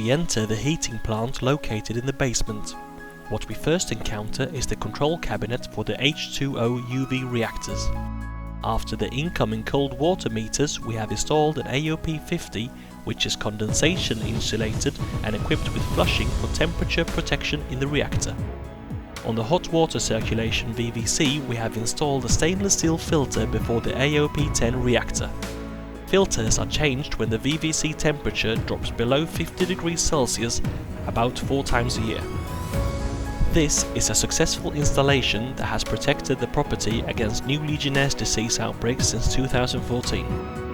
we enter the heating plant located in the basement. What we first encounter is the control cabinet for the H2O UV reactors. After the incoming cold water meters, we have installed an AOP50, which is condensation insulated and equipped with flushing for temperature protection in the reactor. On the hot water circulation VVC, we have installed a stainless steel filter before the AOP10 reactor. Filters are changed when the VVC temperature drops below 50 degrees Celsius about 4 times a year. This is a successful installation that has protected the property against new Legionnaires disease outbreaks since 2014.